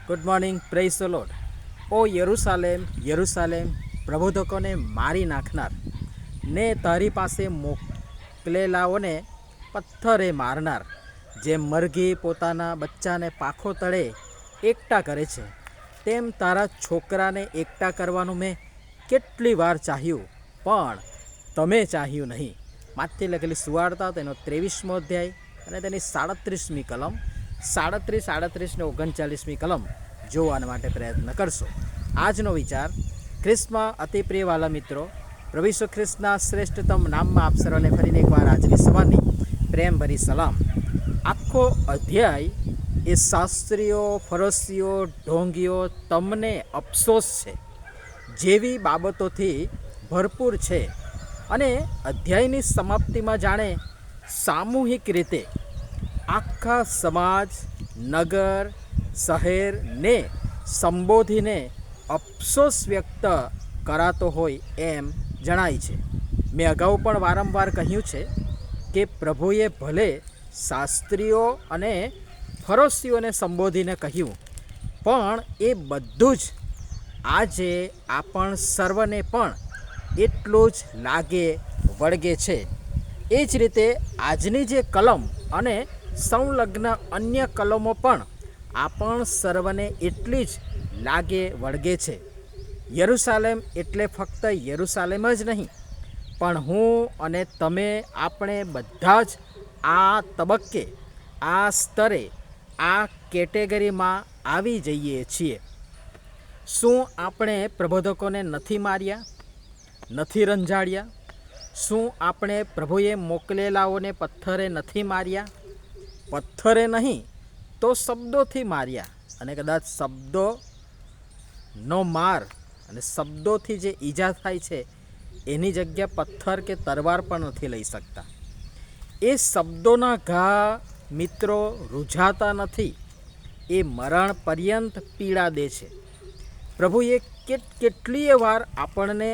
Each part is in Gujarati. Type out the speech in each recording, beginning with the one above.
Good morning, praise the lord. ઓ યરુસાલેમ, યરુસાલેમ, પ્રબોધકોને મારી નાખનાર ને તારી પાસે મોકલેલાઓને પથ્થરે મારનાર, જેમ મરઘી પોતાના બચ્ચાને પાંખો તળે એકઠા કરે છે, તેમ તારા છોકરાને એકઠા કરવાનું મેં કેટલી વાર ચાહ્યું, પણ તમે ચાહ્યું નહીં. માથથી લખેલી સુવાર્તા તેનો 23મો અધ્યાય અને તેની 37મી કલમ, 37, 38 ને 39મી કલમ જોવાના માટે પ્રયત્ન કરશો. આજનો વિચાર: ખ્રિસ્તમાં અતિ પ્રિય વાલા મિત્રો, પ્રભુ ઈસુ ખ્રિસ્તના શ્રેષ્ઠતમ નામમાં આપ સર્વને ફરીને એકવાર આજની સવારની પ્રેમભરી સલામ. આખો અધ્યાય એ શાસ્ત્રીઓ, ફરસીઓ, ઢોંગીઓ તમને અફસોસ છે જેવી બાબતોથી ભરપૂર છે, અને અધ્યાયની સમાપ્તિમાં જાણે સામૂહિક રીતે આખા સમાજ, નગર, શહેરને સંબોધીને અફસોસ વ્યક્ત કરાતો હોય એમ જણાય છે. મેં અગાઉ પણ વારંવાર કહ્યું છે કે પ્રભુએ ભલે શાસ્ત્રીઓ અને ફરોશીઓને સંબોધીને કહ્યું, પણ એ બધું જ આજે આપણ સર્વને પણ એટલું જ લાગે વળગે છે. એ જ રીતે આજની જે કલમ અને સંલગ્ન અન્ય કલમો પણ આપણ સર્વને એટલી જ લાગે વળગે છે. યરુસાલેમ એટલે ફક્ત યરુસાલેમ જ નહીં, પણ હું અને તમે આપણે બધા જ આ તબક્કે, આ સ્તરે, આ કેટેગરીમાં આવી જઈએ છીએ. શું આપણે પ્રબોધકોને નથી માર્યા, નથી રંજાડ્યા? શું આપણે પ્રભુએ મોકલેલાઓને પથ્થરે નથી માર્યા? પથ્થરે નહીં તો શબ્દોથી માર્યા, અને કદાચ શબ્દોનો માર અને શબ્દોથી જે ઈજા થાય છે એની જગ્યા પથ્થર કે તરવાર પણ નથી લઈ શકતા. એ શબ્દોના ઘા મિત્રો રૂઝાતા નથી, એ મરણ પર્યંત પીડા દે છે. પ્રભુએ કેટલીય વાર આપણને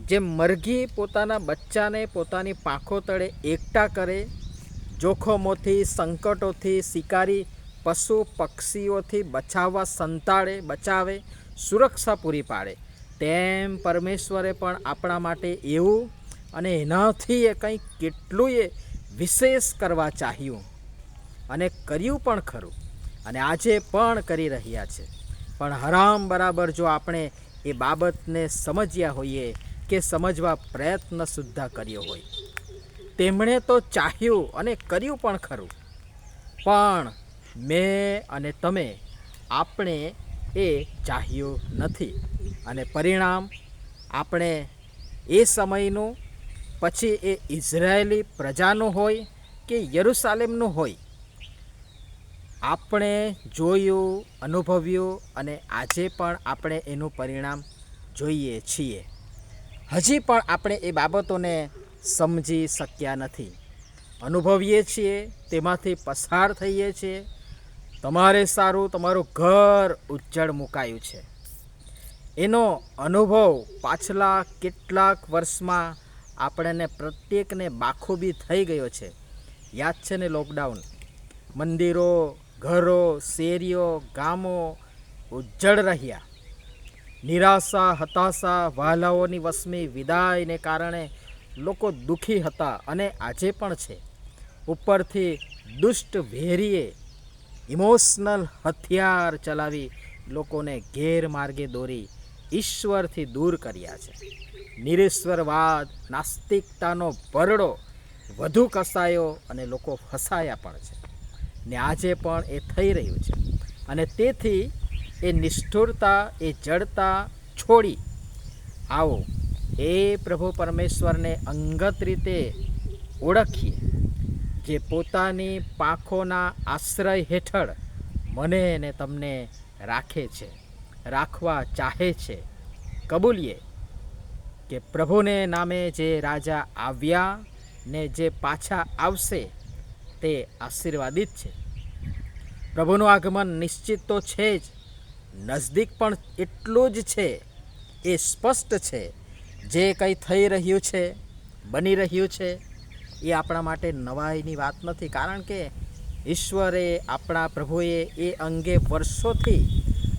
જેમ મરઘી પોતાના બચ્ચાને પોતાની પાંખો તળે એકઠા કરે, જોખમોથી, સંકટોથી, શિકારી પશુ પક્ષીઓથી બચાવે, સુરક્ષા પૂરી પાડે, તેમ પરમેશ્વરે પણ આપણા માટે એવું અને એનાથી એ કંઈક કેટલુંય વિશેષ કરવા ચાહ્યું અને કર્યું પણ ખરું, અને આજે પણ કરી રહ્યા છે. પણ હરામ બરાબર જો આપણે એ બાબતને સમજ્યા હોઈએ કે સમજવા પ્રયત્ન સુદ્ધા કર્યો હોય. તેમણે તો ચાહ્યું અને કર્યું પણ ખરું, પણ મેં અને તમે, આપણે એ ચાહ્યું નથી, અને પરિણામ આપણે એ સમયનું, પછી એ ઇઝરાયેલી પ્રજાનું હોય કે યરુસાલેમનું હોય, આપણે જોયું, અનુભવ્યું, અને આજે પણ આપણે એનું પરિણામ જોઈએ છીએ. હજી પણ આપણે એ બાબતોને સમજી શક્યા નથી. અનુભવીએ છીએ, તેમાંથી પસાર થઈએ છીએ. તમારે સારું, તમારું ઘર ઉજ્જડ મુકાયું છે, એનો અનુભવ પાછલા કેટલાક વર્ષમાં આપણને પ્રત્યેકને બાખૂબી થઈ ગયો છે. યાદ છે ને લોકડાઉન? મંદિરો, ઘરો, શેરીઓ, ગામો ઉજ્જડ રહ્યા. નિરાશા, હતાશા, વહાલાઓની વસમી વિદાયને કારણે લોકો દુઃખી હતા અને આજે પણ છે. ઉપરથી દુષ્ટ વેરીએ ઇમોશનલ હથિયાર ચલાવી લોકોને ગેરમાર્ગે દોરી ઈશ્વરથી દૂર કર્યા છે. નિરેશ્વરવાદ, નાસ્તિકતાનો ભરડો વધુ કસાયો અને લોકો ફસાયા પણ છે, ને આજે પણ એ થઈ રહ્યું છે. અને તેથી એ નિષ્ઠુરતા, એ જડતા છોડી આવો એ પ્રભુ પરમેશ્વરને અંગત રીતે ઓળખીએ, જે પોતાની પાંખોના આશ્રય હેઠળ મને ને તમને રાખે છે, રાખવા ચાહે છે. કબૂલીએ કે પ્રભુને નામે જે રાજા આવ્યા ને જે પાછા આવશે તે આશીર્વાદિત છે. પ્રભુનું આગમન નિશ્ચિત તો છે જ, નજદીક પણ એટલું જ છે. એ સ્પષ્ટ છે. જે કંઈ થઈ રહ્યું છે, બની રહ્યું છે, એ આપણા માટે નવાઈની વાત નથી, કારણ કે ઈશ્વરે, આપણા પ્રભુએ એ અંગે વર્ષોથી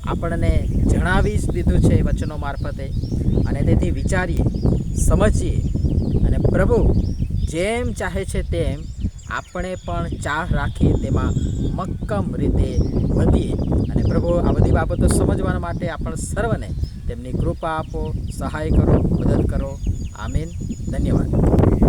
આપણને જણાવી જ દીધું છે વચનો મારફતે, અને તેથી વિચારીએ, સમજીએ અને પ્રભુ જેમ ચાહે છે તેમ આપણે પણ ચાહ રાખીએ, તેમાં મક્કમ રીતે વધીએ. અને પ્રભુ આ બધી બાબતો સમજવા માટે આપણે સર્વને તેમની કૃપા આપો, સહાય કરો, મદદ કરો. આમીન. ધન્યવાદ.